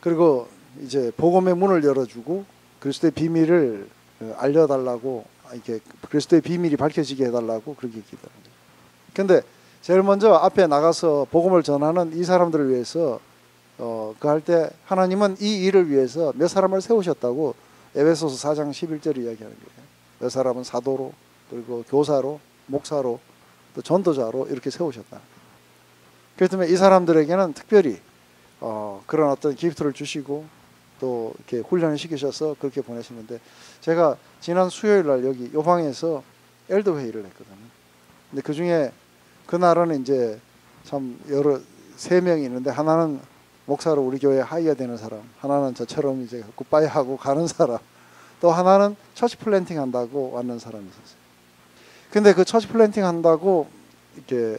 그리고 이제 복음의 문을 열어주고 그리스도의 비밀을 알려달라고, 이렇게 그리스도의 비밀이 밝혀지게 해달라고 그렇게 기도합니다. 근데 제일 먼저 앞에 나가서 복음을 전하는 이 사람들을 위해서 그 할 때 하나님은 이 일을 위해서 몇 사람을 세우셨다고 에베소서 4장 11절을 이야기하는 거예요. 몇 사람은 사도로, 그리고 교사로, 목사로, 또 전도자로 이렇게 세우셨다. 그렇기 때문에 이 사람들에게는 특별히 그런 어떤 기프트를 주시고 또 이렇게 훈련을 시키셔서 그렇게 보내시는데, 제가 지난 수요일 날 여기 요 방에서 엘더 회의를 했거든요. 근데 그 중에 그날은 이제 참 여러 3명이 있는데, 하나는 목사로 우리 교회에 하이어 되는 사람, 하나는 저처럼 이제 굿바이 하고 가는 사람, 또 하나는 처치 플랜팅 한다고 왔는 사람이 있었어요. 근데 그 처치 플랜팅 한다고 이렇게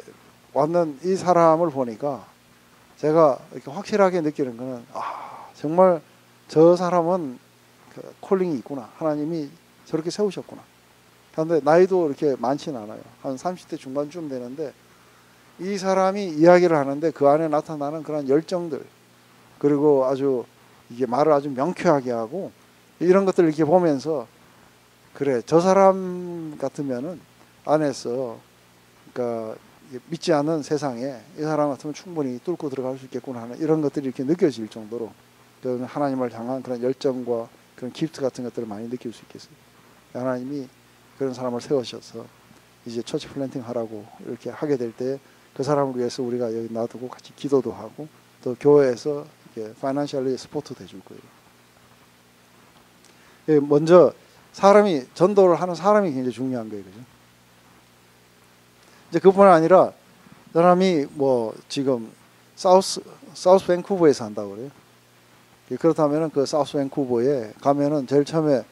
왔는 이 사람을 보니까 제가 이렇게 확실하게 느끼는 거는, 정말 저 사람은 그 콜링이 있구나. 하나님이 저렇게 세우셨구나. 그런데 나이도 이렇게 많지는 않아요. 한 30대 중반쯤 되는데 이 사람이 이야기를 하는데 그 안에 나타나는 그런 열정들, 그리고 아주 이게 말을 아주 명쾌하게 하고 이런 것들을 이렇게 보면서, 그래, 저 사람 같으면은 안에서, 그러니까 믿지 않는 세상에 이 사람 같으면 충분히 뚫고 들어갈 수 있겠구나 하는 이런 것들이 이렇게 느껴질 정도로 하나님을 향한 그런 열정과 그런 기프트 같은 것들을 많이 느낄 수 있겠어요. 하나님이 그런 사람을 세우셔서 이제 처치 플랜팅 하라고 이렇게 하게 될 때 그 사람을 위해서 우리가 여기 놔두고 같이 기도도 하고, 또 교회에서 이렇게 파이낸셜리 스포트도 해줄 거예요. 먼저 사람이, 전도를 하는 사람이 굉장히 중요한 거예요. 그죠? 이제 그뿐 아니라 사람이 뭐 지금 사우스 밴쿠버에서 한다고 그래요. 그렇다면은 그 사우스 밴쿠버에 가면은 제일 처음에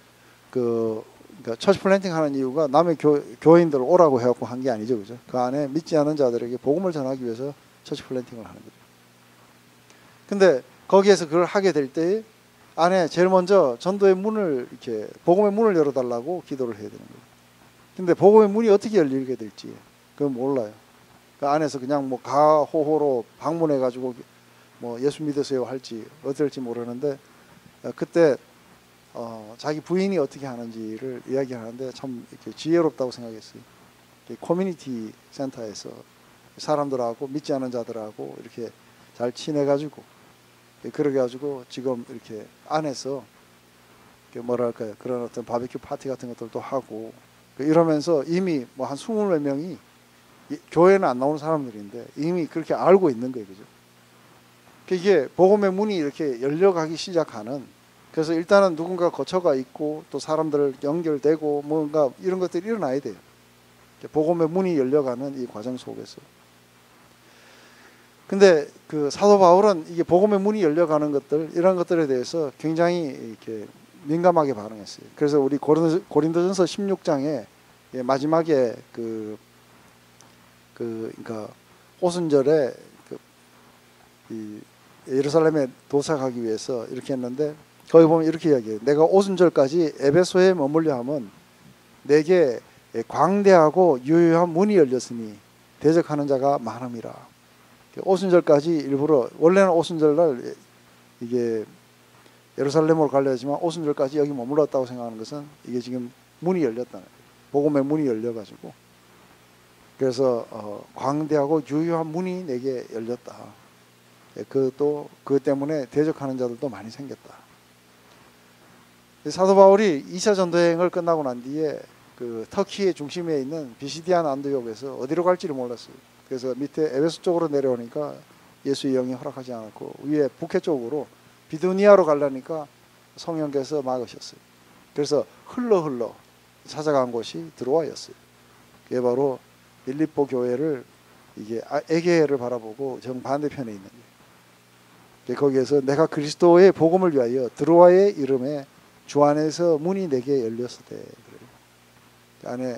그러니까 처치 플랜팅 하는 이유가 남의 교인들 오라고 해갖고 한 게 아니죠, 그죠? 그 안에 믿지 않은 자들에게 복음을 전하기 위해서 처치 플랜팅을 하는 거죠. 근데 거기에서 그걸 하게 될 때 안에 제일 먼저 전도의 문을, 이렇게 복음의 문을 열어달라고 기도를 해야 되는 거예요. 근데 복음의 문이 어떻게 열리게 될지 그건 몰라요. 그 안에서 그냥 뭐 가호호로 방문해가지고 뭐 예수 믿으세요 할지 어떨지 모르는데, 그때 자기 부인이 어떻게 하는지를 이야기하는데 참 이렇게 지혜롭다고 생각했어요. 커뮤니티 센터에서 사람들하고 믿지 않은 자들하고 이렇게 잘 친해가지고, 그렇게 가지고 지금 이렇게 안에서 뭐랄까요, 그런 어떤 바비큐 파티 같은 것들도 하고 이러면서 이미 뭐 한 20몇 명이 교회는 안 나오는 사람들인데 이미 그렇게 알고 있는 거예요, 그죠? 이게 복음의 문이 이렇게 열려가기 시작하는, 그래서 일단은 누군가 거처가 있고 또 사람들 연결되고 뭔가 이런 것들이 일어나야 돼요. 복음의 문이 열려가는 이 과정 속에서. 근데 그 사도 바울은 이게 복음의 문이 열려가는 것들, 이런 것들에 대해서 굉장히 이렇게 민감하게 반응했어요. 그래서 우리 고린도전서 16장에 마지막에 그러니까 오순절에 이 예루살렘에 도착하기 위해서 이렇게 했는데, 거기 보면 이렇게 이야기해요. 내가 오순절까지 에베소에 머물려 하면 내게 광대하고 유효한 문이 열렸으니 대적하는 자가 많음이라. 오순절까지 일부러, 원래는 오순절날 이게 예루살렘으로 가려 하지만 오순절까지 여기 머물렀다고 생각하는 것은 이게 지금 문이 열렸다는 거예요. 복음의 문이 열려가지고, 그래서 광대하고 유효한 문이 내게 열렸다. 그것 때문에 대적하는 자들도 많이 생겼다. 사도 바울이 2차 전도행을 끝나고 난 뒤에 그 터키의 중심에 있는 비시디안 안디옥에서 어디로 갈지를 몰랐어요. 그래서 밑에 에베소 쪽으로 내려오니까 예수의 영이 허락하지 않았고, 위에 북해 쪽으로 비두니아로 가려니까 성령께서 막으셨어요. 그래서 흘러 찾아간 곳이 드로아였어요. 그게 바로 빌립보 교회를, 이게 에게해를 바라보고 정반대편에 있는 거예요. 거기에서 내가 그리스도의 복음을 위하여 드로아의 이름에 주 안에서 문이 내게 열렸으되, 그 안에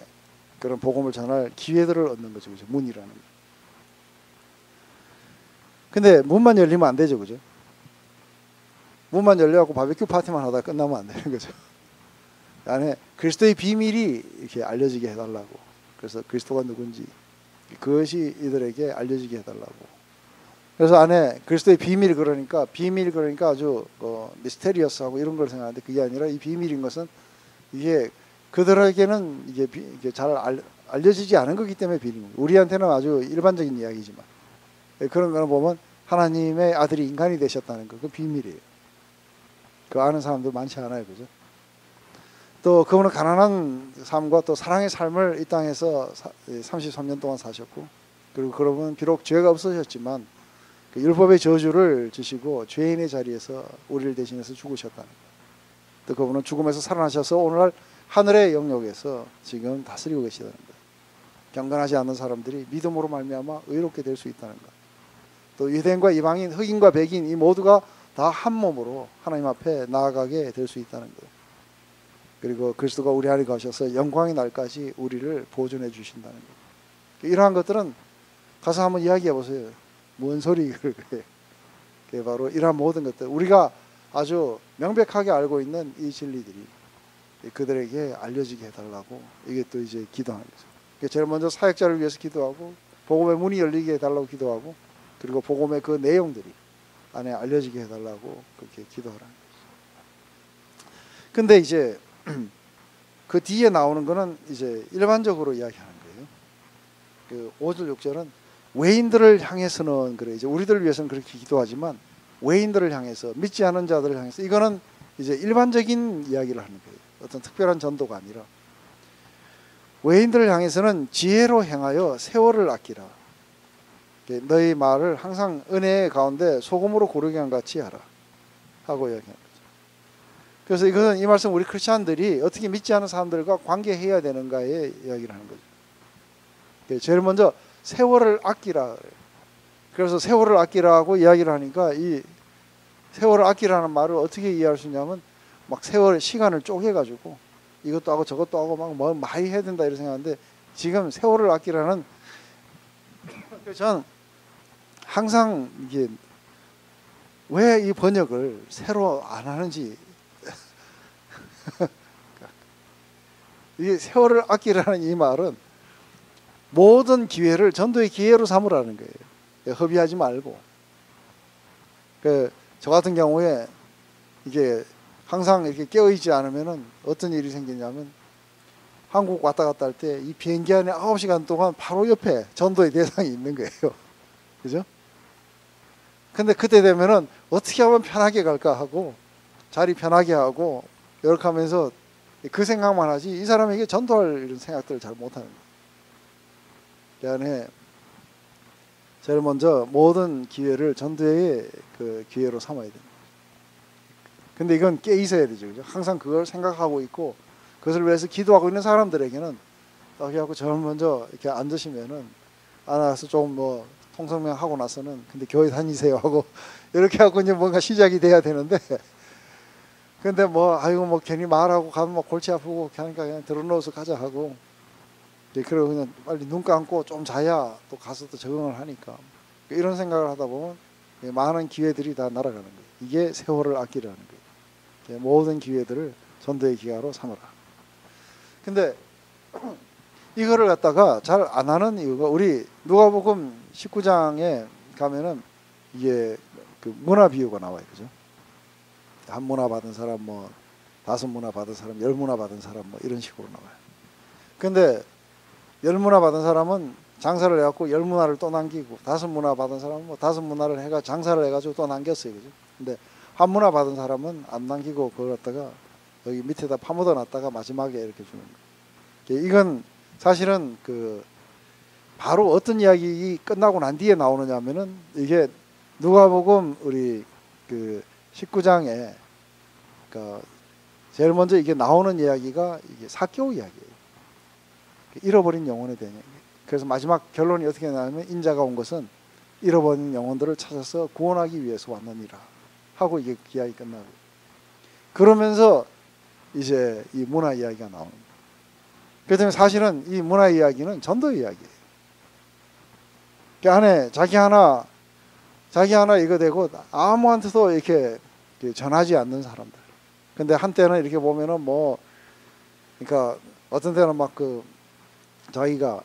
그런 복음을 전할 기회들을 얻는 거죠, 그죠? 문이라는 거. 근데 문만 열리면 안 되죠, 그죠? 문만 열려갖고 바비큐 파티만 하다가 끝나면 안 되는 거죠. 안에 그리스도의 비밀이 이렇게 알려지게 해달라고. 그래서 그리스도가 누군지 그것이 이들에게 알려지게 해달라고. 그래서 안에 그리스도의 비밀 그러니까 아주 미스테리어스하고 이런 걸 생각하는데 그게 아니라 이 비밀인 것은 이게 그들에게는 이게 잘 알려지지 않은 거기 때문에 비밀입니다. 우리한테는 아주 일반적인 이야기지만 그런 거는 보면 하나님의 아들이 인간이 되셨다는 거, 그 비밀이에요. 그 아는 사람들 많지 않아요, 그죠? 또 그분은 가난한 삶과 또 사랑의 삶을 이 땅에서 33년 동안 사셨고, 그리고 그분은 비록 죄가 없으셨지만 그 율법의 저주를 지시고 죄인의 자리에서 우리를 대신해서 죽으셨다는 거예요. 또 그분은 죽음에서 살아나셔서 오늘날 하늘의 영역에서 지금 다스리고 계시다는 거예요. 경건하지 않는 사람들이 믿음으로 말미암아 의롭게 될 수 있다는 것. 또 유대인과 이방인, 흑인과 백인 이 모두가 다 한 몸으로 하나님 앞에 나아가게 될 수 있다는 거예요. 그리고 그리스도가 우리 안에 가셔서 영광의 날까지 우리를 보존해 주신다는 거예요. 이러한 것들은 가서 한번 이야기해 보세요. 뭔 소리 그게 바로 이러한 모든 것들 우리가 아주 명백하게 알고 있는 이 진리들이 그들에게 알려지게 해달라고 이게 또 이제 기도하는 거죠. 제일 먼저 사역자를 위해서 기도하고 복음의 문이 열리게 해달라고 기도하고 그리고 복음의 그 내용들이 안에 알려지게 해달라고 그렇게 기도하라는 거죠. 근데 이제 그 뒤에 나오는 거는 이제 일반적으로 이야기하는 거예요. 그 5절 6절은 외인들을 향해서는 그래 이제 우리들을 위해서는 그렇게 기도하지만 외인들을 향해서 믿지 않은 자들을 향해서 이거는 이제 일반적인 이야기를 하는 거예요. 어떤 특별한 전도가 아니라 외인들을 향해서는 지혜로 행하여 세월을 아끼라. 너희 말을 항상 은혜 가운데 소금으로 고르게 한 같이 하라 하고 이야기하는 거죠. 그래서 이것은 이 말씀 우리 크리스찬들이 어떻게 믿지 않은 사람들과 관계해야 되는가에 이야기를 하는 거죠. 제일 먼저 세월을 아끼라. 그래서 세월을 아끼라고 이야기를 하니까 이 세월을 아끼라는 말을 어떻게 이해할 수 있냐면 막 세월의 시간을 쪼개가지고 이것도 하고 저것도 하고 막 뭐 많이 해야 된다 이렇게 생각하는데 지금 세월을 아끼라는 저는 항상 이게 왜 이 번역을 새로 안 하는지 이 세월을 아끼라는 이 말은 모든 기회를 전도의 기회로 삼으라는 거예요. 허비하지 말고. 저 같은 경우에 이게 항상 이렇게 깨어있지 않으면은 어떤 일이 생기냐면 한국 왔다 갔다 할 때 이 비행기 안에 9시간 동안 바로 옆에 전도의 대상이 있는 거예요. 그죠? 근데 그때 되면은 어떻게 하면 편하게 갈까 하고 자리 편하게 하고 이렇게 하면서 그 생각만 하지 이 사람에게 전도할 이런 생각들을 잘 못하는 거예요. 그러니까 제일 먼저 모든 기회를 전도의 그 기회로 삼아야 됩니다. 근데 이건 깨 있어야 되죠. 그죠? 항상 그걸 생각하고 있고 그것을 위해서 기도하고 있는 사람들에게는 그래갖고 저를 먼저 이렇게 앉으시면은 안아서 좀 뭐 통성명 하고 나서는 근데 교회 다니세요 하고 이렇게 하고 이제 뭔가 시작이 돼야 되는데 근데 뭐 아이고 뭐 괜히 말하고 가면 뭐 골치 아프고 하니까 그냥 들어놓아서 가자 하고 그리고 그냥 빨리 눈 감고 좀 자야 또 가서 또 적응을 하니까 이런 생각을 하다 보면 많은 기회들이 다 날아가는 거예요. 이게 세월을 아끼라는 거예요. 모든 기회들을 전도의 기회로 삼아라. 근데 이거를 갖다가 잘 안 하는 이유가 우리 누가복음 19장에 가면은 이게 그 문화 비유가 나와요. 그죠? 한 문화 받은 사람 뭐 5문화 받은 사람 10문화 받은 사람 뭐 이런 식으로 나와요. 근데 10문화 받은 사람은 장사를 해갖고 10문화를 또 남기고 5문화 받은 사람은 뭐 5문화를 해가 장사를 해가지고 또 남겼어요. 그죠? 근데 한 문화 받은 사람은 안 남기고 그걸 갖다가 여기 밑에다 파묻어 놨다가 마지막에 이렇게 주는 거예요. 이건 사실은 그 바로 어떤 이야기 끝나고 난 뒤에 나오느냐 하면은 이게 누가복음 우리 그 19장에 그러니까 제일 먼저 이게 나오는 이야기가 이게 사개오 이야기예요. 잃어버린 영혼에 대한 이야기. 그래서 마지막 결론이 어떻게 나냐면 인자가 온 것은 잃어버린 영혼들을 찾아서 구원하기 위해서 왔느니라 하고 이게 이야기 끝나고 그러면서 이제 이 문화 이야기가 나옵니다. 그렇다면 사실은 이 문화 이야기는 전도 이야기예요. 그 안에 자기 하나 이거 되고 아무한테도 이렇게 전하지 않는 사람들. 근데 한때는 이렇게 보면은 뭐 그러니까 어떤 때는 막 그 자기가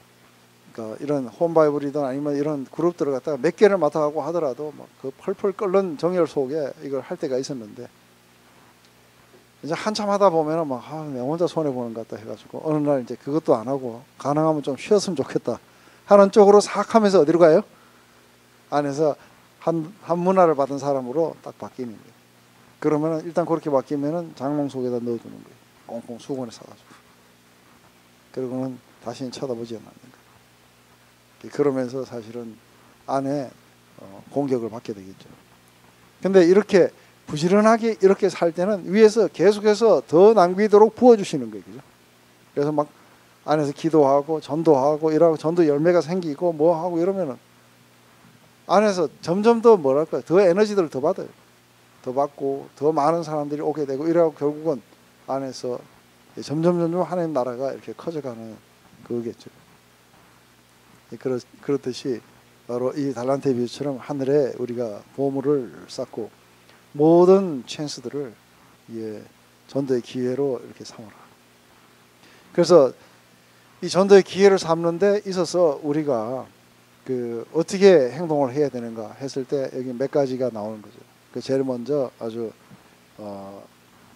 그러니까 이런 홈바이블이든 아니면 이런 그룹들을 갖다가 몇 개를 맡아가고 하더라도 막 그 펄펄 끓는 정열 속에 이걸 할 때가 있었는데, 이제 한참 하다 보면은 막 내가 혼자 손해 보는 것 같다 해가지고 어느 날 이제 그것도 안 하고 가능하면 좀 쉬었으면 좋겠다 하는 쪽으로 싹 하면서 어디로 가요? 안에서 한 문화를 받은 사람으로 딱 바뀌는 거예요. 그러면은 일단 그렇게 바뀌면은 장롱 속에다 넣어두는 거예요. 꽁꽁 수건에 싸가지고. 그리고는 다시는 쳐다보지 않는 거예요. 그러면서 사실은 안에 공격을 받게 되겠죠. 근데 이렇게 부지런하게 이렇게 살 때는 위에서 계속해서 더 남기도록 부어주시는 거예요. 그죠? 그래서 막 안에서 기도하고 전도하고 이러고 전도 열매가 생기고 뭐 하고 이러면은 안에서 점점 더 뭐랄까 더 에너지들을 더 받아요. 더 받고 더 많은 사람들이 오게 되고 이러고 결국은 안에서 점점 하나님 나라가 이렇게 커져가는 그거겠죠. 그렇듯이 바로 이 달란트의 비유처럼 하늘에 우리가 보물을 쌓고 모든 찬스들을 전도의 기회로 이렇게 삼아라. 그래서 이 전도의 기회를 삼는 데 있어서 우리가 어떻게 행동을 해야 되는가 했을 때 여기 몇 가지가 나오는 거죠. 제일 먼저 아주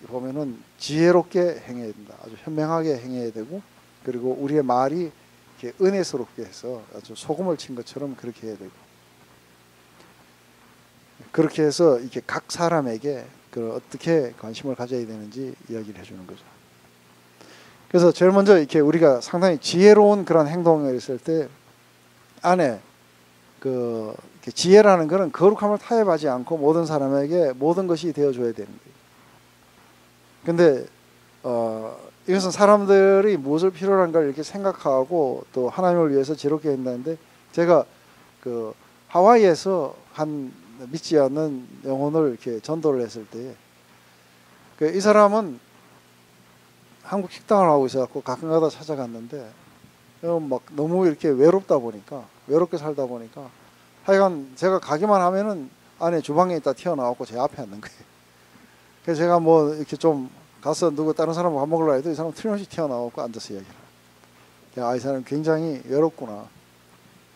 보면은 지혜롭게 행해야 된다. 아주 현명하게 행해야 되고, 그리고 우리의 말이 이렇게 은혜스럽게 해서 아주 소금을 친 것처럼 그렇게 해야 되고, 그렇게 해서 이렇게 각 사람에게 어떻게 관심을 가져야 되는지 이야기를 해주는 거죠. 그래서 제일 먼저 이렇게 우리가 상당히 지혜로운 그런 행동을 했을 때 안에 지혜라는 것은 거룩함을 타협하지 않고 모든 사람에게 모든 것이 되어줘야 되는 거예요. 근데 이것은 사람들이 무엇을 필요로 한가를 이렇게 생각하고 또 하나님을 위해서 지롭게 한다는데, 제가 하와이에서 한 믿지 않는 영혼을 이렇게 전도를 했을 때, 이 사람은 한국 식당을 하고 있어갖고 가끔가다 찾아갔는데 막 너무 이렇게 외롭게 살다 보니까 하여간 제가 가기만 하면은 안에 주방에 있다 튀어나왔고 제 앞에 앉는 거예요. 그래서 제가 뭐 이렇게 좀 가서 다른 사람 밥 먹으려 해도 이 사람 틀림없이 튀어나오고 앉아서 이야기를 해요. 이 사람 굉장히 외롭구나.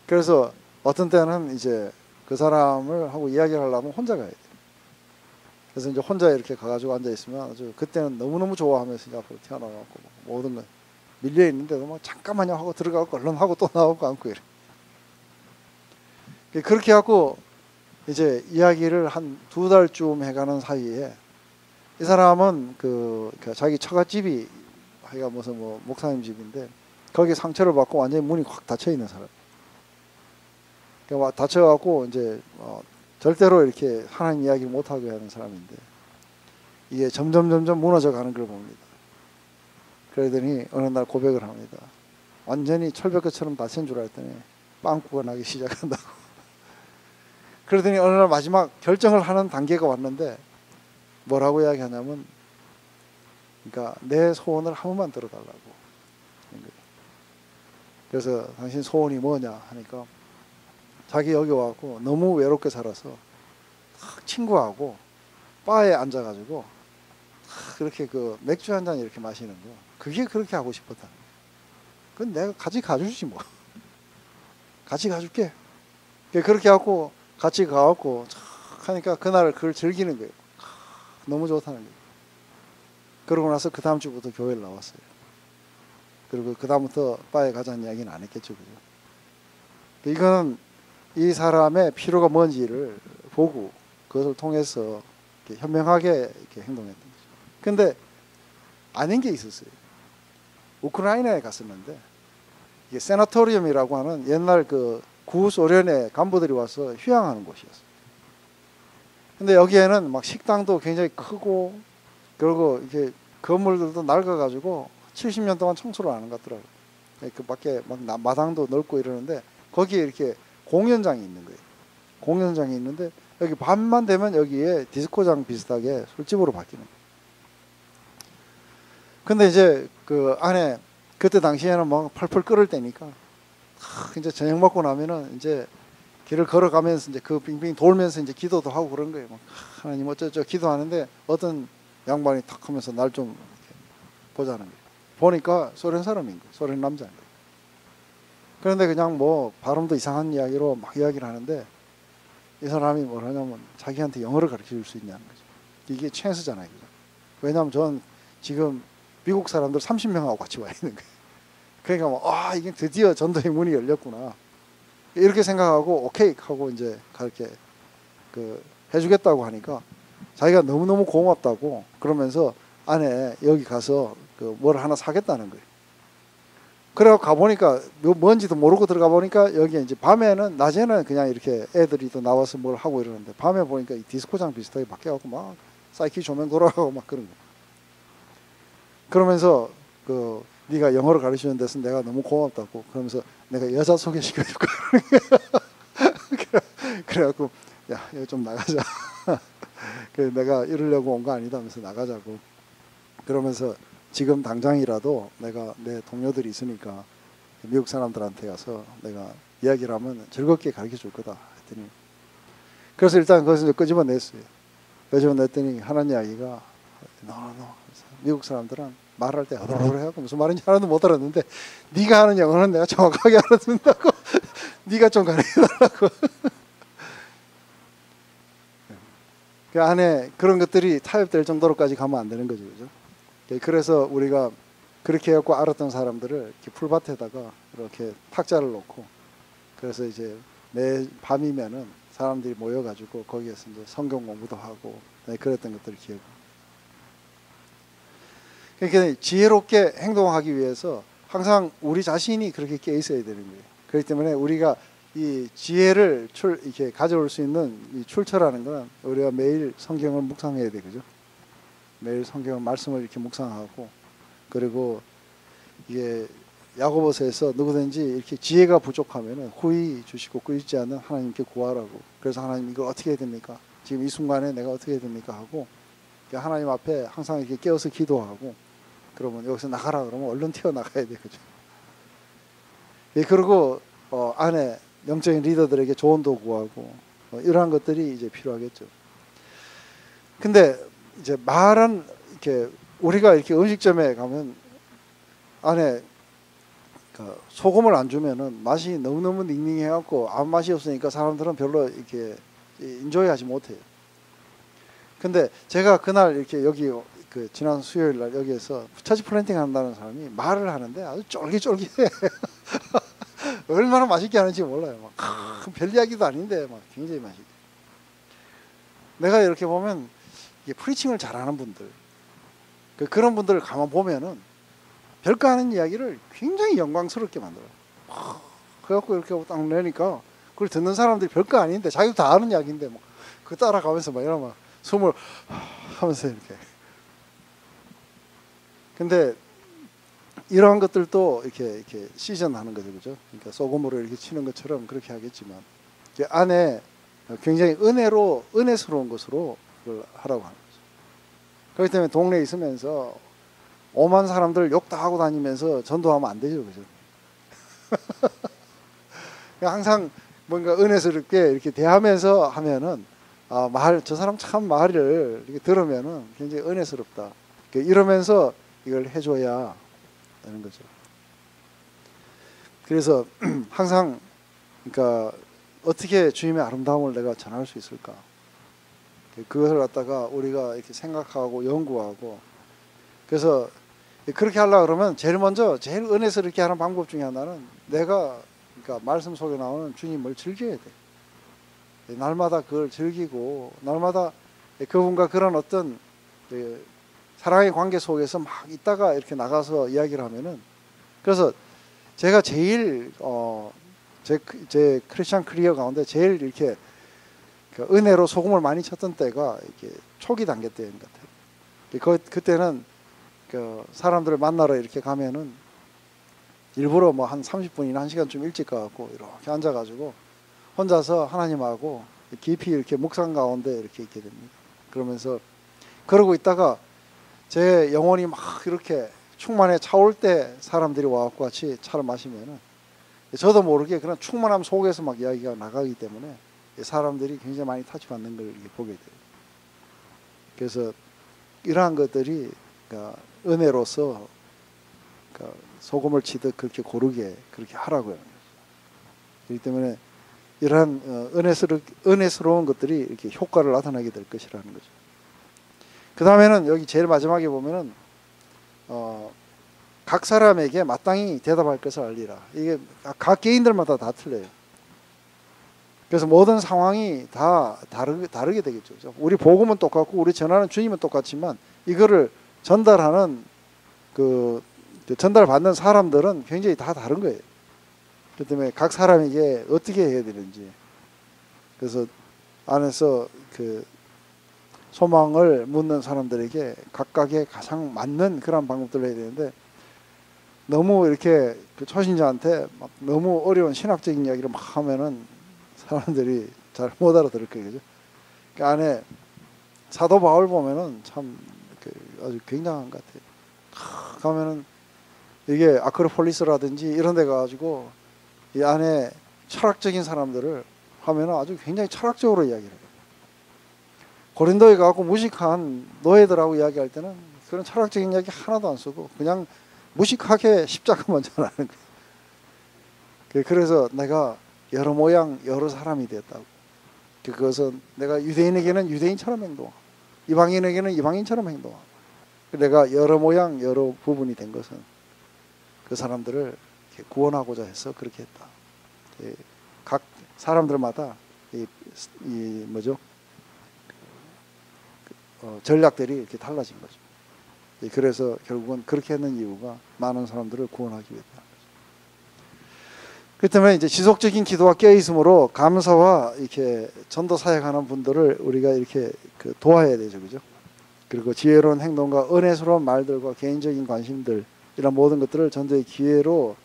그래서 어떤 때는 이제 그 사람을 하고 이야기를 하려면 혼자 가야 돼요. 그래서 이제 혼자 이렇게 가가지고 앉아 있으면 아주 그때는 너무너무 좋아하면서 이제 앞으로 튀어나와갖고 모든 걸 밀려 있는데도 막 잠깐만요 하고 들어가고 얼른 하고 또 나오고 앉고 이래. 그렇게 하고 이제 이야기를 한 2달쯤 해가는 사이에 이 사람은 자기 처갓집이 하여가 무슨 뭐 목사님 집인데 거기 상처를 받고 완전히 문이 확 닫혀 있는 사람. 그러니까 닫혀갖고 이제 절대로 이렇게 하나님 이야기를 못 하게 하는 사람인데 이게 점점 무너져 가는 걸 봅니다. 그러더니 어느 날 고백을 합니다. 완전히 철벽처럼 닫힌 줄 알았더니 빵꾸가 나기 시작한다고. 그러더니 어느 날 마지막 결정을 하는 단계가 왔는데 뭐라고 이야기하냐면, 그러니까 내 소원을 한 번만 들어달라고. 그래서 당신 소원이 뭐냐 하니까 자기 여기 와갖고 너무 외롭게 살아서 친구하고 바에 앉아가지고 그렇게 맥주 한 잔 이렇게 마시는 거, 그게 그렇게 하고 싶었다. 그건 내가 같이 가주지 뭐. 같이 가줄게. 그렇게 하고 같이 가갖고 하니까 그날 그걸 즐기는 거예요. 너무 좋다는 거예요. 그러고 나서 그 다음 주부터 교회를 나왔어요. 그리고 그 다음부터 바에 가자는 이야기는 안 했겠죠, 그죠? 이거는 이 사람의 필요가 뭔지를 보고 그것을 통해서 이렇게 현명하게 이렇게 행동했던 거죠. 근데 아닌 게 있었어요. 우크라이나에 갔었는데 이게 세나토리움이라고 하는 옛날 구소련의 간부들이 와서 휴양하는 곳이었어요. 근데 여기에는 막 식당도 굉장히 크고, 그리고 이게 건물들도 낡아가지고 70년 동안 청소를 안 하는 것 같더라고요. 그 밖에 막 마당도 넓고 이러는데 거기에 이렇게 공연장이 있는 거예요. 공연장이 있는데 여기 밤만 되면 여기에 디스코장 비슷하게 술집으로 바뀌는 거예요. 근데 이제 그 안에 그때 당시에는 막 펄펄 끓을 때니까 이제 저녁 먹고 나면은 이제 길을 걸어가면서 이제 빙빙 돌면서 이제 기도도 하고 그런 거예요. 막 하나님 어쩌죠 기도하는데 어떤 양반이 탁 하면서 날 좀 보자는 거예요. 보니까 소련 사람인 거예요. 소련 남자인 거예요. 그런데 그냥 뭐 발음도 이상한 이야기로 막 이야기를 하는데 이 사람이 뭘 하냐면 자기한테 영어를 가르쳐 줄 수 있냐는 거죠. 이게 찬스잖아요. 그죠? 왜냐하면 전 지금 미국 사람들 30명하고 같이 와 있는 거예요. 그러니까 뭐, 이게 드디어 전도의 문이 열렸구나. 이렇게 생각하고 오케이 하고 이제 그렇게 해주겠다고 하니까 자기가 너무너무 고맙다고 그러면서 안에 여기 가서 뭘 하나 사겠다는 거예요. 그래갖고 가보니까 뭔지도 모르고 들어가 보니까 여기 이제 밤에는, 낮에는 그냥 이렇게 애들이 또 나와서 뭘 하고 이러는데 밤에 보니까 이 디스코장 비슷하게 바뀌어갖고 막 사이키 조명 돌아가고 막 그런 거예요. 그러면서 네가 영어를 가르치는 데서 내가 너무 고맙다고 그러면서 내가 여자 소개시켜줄까. 그래갖고 야 이거 좀 나가자. 그래서 내가 이러려고 온 거 아니다 하면서 나가자고. 그러면서 지금 당장이라도 내가 내 동료들이 있으니까 미국 사람들한테 가서 내가 이야기를 하면 즐겁게 가르쳐 줄 거다 했더니, 그래서 일단 그것을 끄집어냈어요. 끄집어냈더니 하는 이야기가 미국 사람들은 말할 때 하고 무슨 말인지 하나도 못 알았는데 네가 하는 영어는 내가 정확하게 알아듣는다고. 네가 좀 가르쳐달라고. 그 안에 그런 것들이 타협될 정도로까지 가면 안 되는 거죠, 그죠? 그래서 우리가 그렇게 해갖고 알았던 사람들을 이렇게 풀밭에다가 이렇게 탁자를 놓고, 그래서 이제 매 밤이면은 사람들이 모여가지고 거기에서 이제 성경 공부도 하고 그랬던 것들을 기억합니다. 그러니까 지혜롭게 행동하기 위해서 항상 우리 자신이 그렇게 깨 있어야 되는 거예요. 그렇기 때문에 우리가 이 지혜를 이렇게 가져올 수 있는 이 출처라는 건 우리가 매일 성경을 묵상해야 되죠. 매일 성경 말씀을 이렇게 묵상하고, 그리고 이게 야고보서에서 누구든지 이렇게 지혜가 부족하면은 후히 주시고 꾸짖지 않는 하나님께 구하라고. 그래서 하나님 이걸 어떻게 해야 됩니까? 지금 이 순간에 내가 어떻게 해야 됩니까? 하고 하나님 앞에 항상 이렇게 깨어서 기도하고, 그러면 여기서 나가라 그러면 얼른 튀어나가야 되거죠. 예, 그리고 안에 영적인 리더들에게 조언도 구하고 이러한 것들이 이제 필요하겠죠. 근데 이제 말은 이렇게 우리가 이렇게 음식점에 가면 안에 소금을 안 주면은 맛이 너무너무 닝닝해갖고 아무 맛이 없으니까 사람들은 별로 이렇게 인조이하지 못해요. 근데 제가 그날 이렇게 여기 지난 수요일 날 여기에서 처치 플랜팅 한다는 사람이 말을 하는데 아주 쫄깃쫄깃해. 얼마나 맛있게 하는지 몰라요. 막 별 이야기도 아닌데 막 굉장히 맛있게. 내가 이렇게 보면 이게 프리칭을 잘하는 분들, 그런 분들을 가만 보면은 별거 아닌 이야기를 굉장히 영광스럽게 만들어요. 그래갖고 이렇게 딱 내니까 그걸 듣는 사람들이 별거 아닌데 자기도 다 아는 이야기인데 막 그 따라가면서 막 이러면 숨을 하면서 이렇게. 근데 이러한 것들도 이렇게 시전하는 거죠, 그죠? 그러니까 소금으로 이렇게 치는 것처럼 그렇게 하겠지만 안에 굉장히 은혜스러운 것으로 그걸 하라고 하는 거죠. 그렇기 때문에 동네에 있으면서 오만 사람들 욕 다 하고 다니면서 전도하면 안 되죠, 그죠? 항상 뭔가 은혜스럽게 이렇게 대하면서 하면은 저 사람 참 말을 이렇게 들으면은 굉장히 은혜스럽다. 이러면서 이걸 해줘야 되는 거죠. 그래서 항상 그러니까 어떻게 주님의 아름다움을 내가 전할 수 있을까? 그것을 갖다가 우리가 이렇게 생각하고 연구하고, 그래서 그렇게 하려고 그러면 제일 은혜스럽게 하는 방법 중에 하나는 내가 그러니까 말씀 속에 나오는 주님을 즐겨야 돼. 날마다 그걸 즐기고 날마다 그분과 그런 어떤 사랑의 관계 속에서 막 있다가 이렇게 나가서 이야기를 하면은, 그래서 제가 제일 제 크리스천 커리어 가운데 제일 이렇게 은혜로 소금을 많이 쳤던 때가 이렇게 초기 단계 때인 것 같아요. 그때는 사람들을 만나러 이렇게 가면은 일부러 뭐 한 30분이나 1시간 좀 일찍 가갖고 이렇게 앉아가지고 혼자서 하나님하고 깊이 이렇게 묵상 가운데 이렇게 있게 됩니다. 그러고 있다가 제 영혼이 막 이렇게 충만해 차올 때 사람들이 와갖고 같이 차를 마시면은 저도 모르게 그런 충만함 속에서 막 이야기가 나가기 때문에 사람들이 굉장히 많이 타치받는 걸 이렇게 보게 돼요. 그래서 이러한 것들이 은혜로서 소금을 치듯 그렇게 고르게 그렇게 하라고요. 그렇기 때문에 이러한 은혜스러운 것들이 이렇게 효과를 나타나게 될 것이라는 거죠. 그 다음에는 여기 제일 마지막에 보면은 각 사람에게 마땅히 대답할 것을 알리라. 이게 각 개인들마다 다 틀려요. 그래서 모든 상황이 다 다르게 되겠죠. 그죠? 우리 복음은 똑같고 우리 전하는 주님은 똑같지만 이거를 전달하는 전달받는 사람들은 굉장히 다 다른 거예요. 그렇기 때문에 각 사람에게 어떻게 해야 되는지, 그래서 안에서 소망을 묻는 사람들에게 각각의 가장 맞는 그런 방법들을 해야 되는데, 너무 이렇게 초신자한테 막 너무 어려운 신학적인 이야기를 막 하면은 사람들이 잘 못 알아들을 거예요. 그죠? 그 안에 사도 바울 보면은 참 아주 굉장한 것 같아요. 가면은 이게 아크로폴리스라든지 이런 데 가가지고 이 안에 철학적인 사람들을 하면은 아주 굉장히 철학적으로 이야기를 해요. 고린도에 가고 무식한 노예들하고 이야기할 때는 그런 철학적인 이야기 하나도 안 쓰고 그냥 무식하게 십자가만 전하는 거예요. 그래서 내가 여러 모양 여러 사람이 됐다고. 그것은 내가 유대인에게는 유대인처럼 행동하고 이방인에게는 이방인처럼 행동하고, 내가 여러 모양 여러 부분이 된 것은 그 사람들을 구원하고자 해서 그렇게 했다. 각 사람들마다 전략들이 이렇게 달라진 거죠. 그래서 결국은 그렇게 했는 이유가 많은 사람들을 구원하기 위해서다. 그렇기 때문에 이제 지속적인 기도와 깨어있음으로 감사와 이렇게 전도 사역하는 분들을 우리가 이렇게 도와야 되죠, 그죠? 그리고 지혜로운 행동과 은혜스러운 말들과 개인적인 관심들, 이런 모든 것들을 전도의 기회로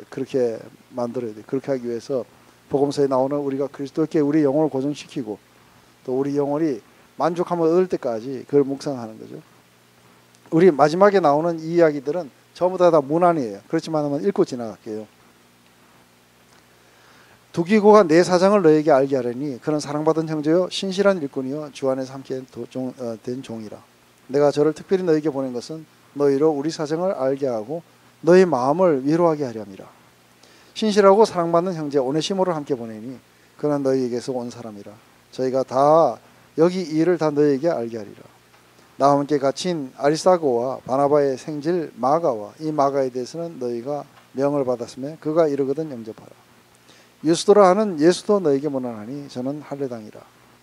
그렇게 만들어야 돼. 그렇게 하기 위해서 복음서에 나오는 우리가 그리스도께 우리 영혼을 고정시키고 또 우리 영혼이 만족함을 얻을 때까지 그걸 묵상하는 거죠. 우리 마지막에 나오는 이 이야기들은 전부 다 문안이에요. 그렇지만 한번 읽고 지나갈게요. 두기고가 내 사정을 너에게 알게 하려니 그는 사랑받은 형제요 신실한 일꾼이요 주 안에서 함께 된 종이라. 내가 저를 특별히 너에게 보낸 것은 너희로 우리 사정을 알게 하고 너희 마음을 위로하게 하려 함이라. 신실하고 사랑받는 형제 오네시모를 함께 보내니 그는 너희에게서 온 사람이라. 저희가 다 여기 이 일을 다 너희에게 알게 하리라. 나와 함께 갇힌 아리스타고와 바나바의 생질 마가와 이 마가에 대해서는 너희가 명을 받았으며 그가 이르거든 영접하라. 유스도라 하는 예수도 너에게 문안하니 저는 할례당이라.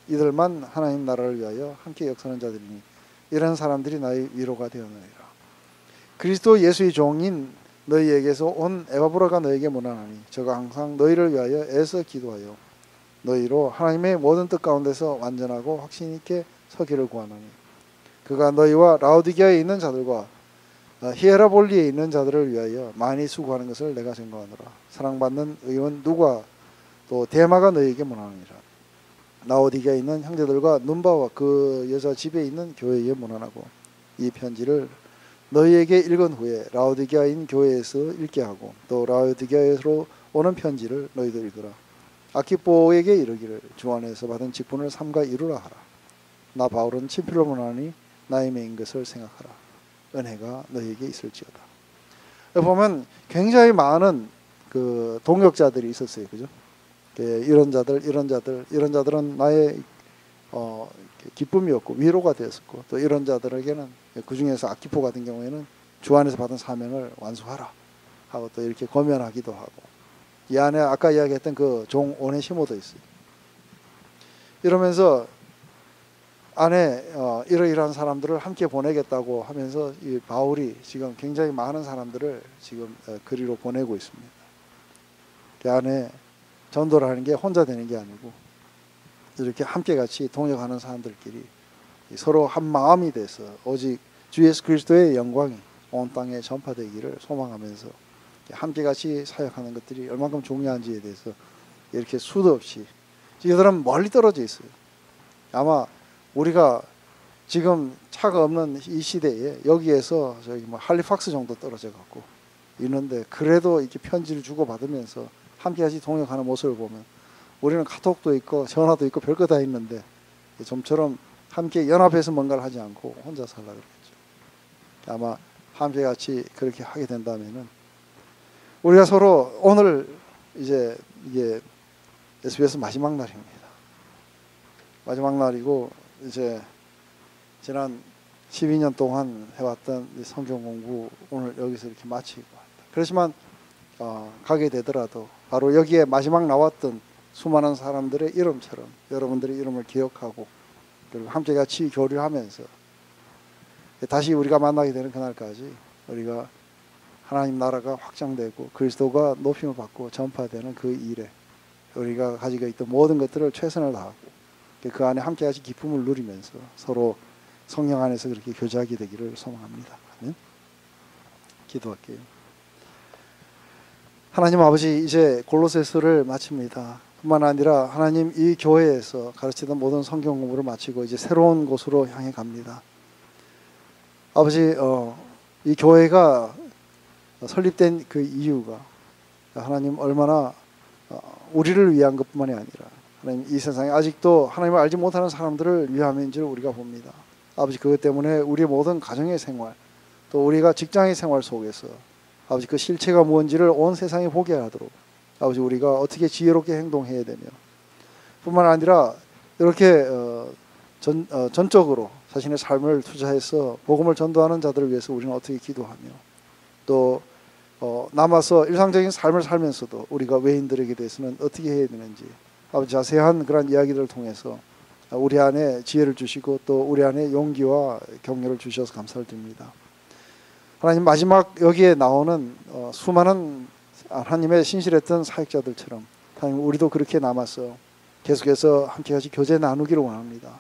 이들만 하나님 나라를 위하여 함께 역사하는 자들이니 이런 사람들이 나의 위로가 되었느니라. 그리스도 예수의 종인 너희에게서 온 에바브라가 너에게 문안하니 저가 항상 너희를 위하여 애써 기도하여 너희로 하나님의 모든 뜻 가운데서 완전하고 확신 있게 서기를 구하노니 그가 너희와 라오디게아에 있는 자들과 히에라볼리에 있는 자들을 위하여 많이 수고하는 것을 내가 증거하노라. 사랑받는 의원 누가 또 데마가 너희에게 문안하니라. 라오디게아에 있는 형제들과 눈바와 그 여자 집에 있는 교회에 문안하고 이 편지를 너희에게 읽은 후에 라오디게아인 교회에서 읽게 하고 또 라오디게아에서 오는 편지를 너희도 읽으라. 아키포에게 이르기를 주 안에서 받은 직분을 삼가 이루라 하라. 나 바울은 친필로 문하니 나의 메인 것을 생각하라. 은혜가 너희에게 있을지어다. 보면 굉장히 많은 동역자들이 있었어요, 그죠? 이런 자들은 나의 기쁨이었고 위로가 되었었고 또 이런 자들에게는 그 중에서 아키포 같은 경우에는 주 안에서 받은 사명을 완수하라 하고 또 이렇게 권면하기도 하고, 이 안에 아까 이야기했던 그 종 오네시모도 있어요. 이러면서 안에 이러이러한 사람들을 함께 보내겠다고 하면서 이 바울이 지금 굉장히 많은 사람들을 지금 그리로 보내고 있습니다. 그 안에 전도를 하는 게 혼자 되는 게 아니고 이렇게 함께 같이 동역하는 사람들끼리 서로 한 마음이 돼서 오직 주 예수 그리스도의 영광이 온 땅에 전파되기를 소망하면서 함께 같이 사역하는 것들이 얼마큼 중요한지에 대해서 이렇게 수도 없이, 이들은 멀리 떨어져 있어요. 아마 우리가 지금 차가 없는 이 시대에 여기에서 저기 할리팍스 정도 떨어져 갖고 있는데 그래도 이렇게 편지를 주고 받으면서 함께같이 동역하는 모습을 보면 우리는 카톡도 있고 전화도 있고 별거 다 있는데 좀처럼 함께 연합해서 뭔가를 하지 않고 혼자 살라 그러겠죠. 아마 함께같이 그렇게 하게 된다면은 우리가 서로 오늘 이제 이게 SBS 마지막 날입니다. 마지막 날이고 이제 지난 12년 동안 해왔던 성경 공부 오늘 여기서 이렇게 마치고 그렇지만 가게 되더라도 바로 여기에 마지막 나왔던 수많은 사람들의 이름처럼 여러분들의 이름을 기억하고 그리고 함께 같이 교류하면서 다시 우리가 만나게 되는 그날까지 우리가 하나님 나라가 확장되고 그리스도가 높임을 받고 전파되는 그 일에 우리가 가지고 있던 모든 것들을 최선을 다하고 그 안에 함께 같이 기쁨을 누리면서 서로 성령 안에서 그렇게 교제하게 되기를 소망합니다. 아멘. 기도할게요. 하나님 아버지, 이제 골로새서를 마칩니다. 뿐만 아니라 하나님 이 교회에서 가르치던 모든 성경 공부를 마치고 이제 새로운 곳으로 향해 갑니다. 아버지, 이 교회가 설립된 그 이유가 하나님 얼마나 우리를 위한 것뿐만이 아니라 하나님 이 세상에 아직도 하나님을 알지 못하는 사람들을 위함인지를 우리가 봅니다. 아버지, 그것 때문에 우리의 모든 가정의 생활 또 우리가 직장의 생활 속에서 아버지 그 실체가 무엇인지를 온 세상에 보게 하도록 아버지 우리가 어떻게 지혜롭게 행동해야 되며 뿐만 아니라 이렇게 전적으로 자신의 삶을 투자해서 복음을 전도하는 자들을 위해서 우리는 어떻게 기도하며 또 남아서 일상적인 삶을 살면서도 우리가 외인들에게 대해서는 어떻게 해야 되는지 아버지 자세한 그런 이야기들을 통해서 우리 안에 지혜를 주시고 또 우리 안에 용기와 격려를 주셔서 감사를 드립니다. 하나님, 마지막 여기에 나오는 수많은 하나님의 신실했던 사역자들처럼 하나님 우리도 그렇게 남아서 계속해서 함께 같이 교제 나누기를 원합니다.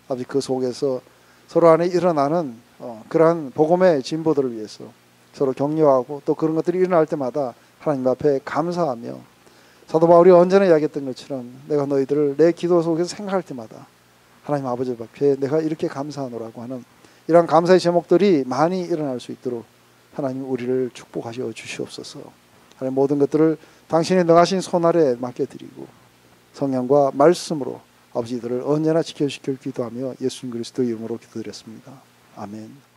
아버지, 그 속에서 서로 안에 일어나는 그러한 복음의 진보들을 위해서 서로 격려하고 또 그런 것들이 일어날 때마다 하나님 앞에 감사하며 사도 바울이 언제나 이야기했던 것처럼 내가 너희들을 내 기도 속에서 생각할 때마다 하나님 아버지 앞에 내가 이렇게 감사하노라고 하는 이러한 감사의 제목들이 많이 일어날 수 있도록 하나님 우리를 축복하시어 주시옵소서. 하나님 모든 것들을 당신의 능하신 손 아래 맡겨드리고 성령과 말씀으로 아버지들을 언제나 지켜주시길 기도하며 예수님 그리스도의 이름으로 기도드렸습니다. 아멘.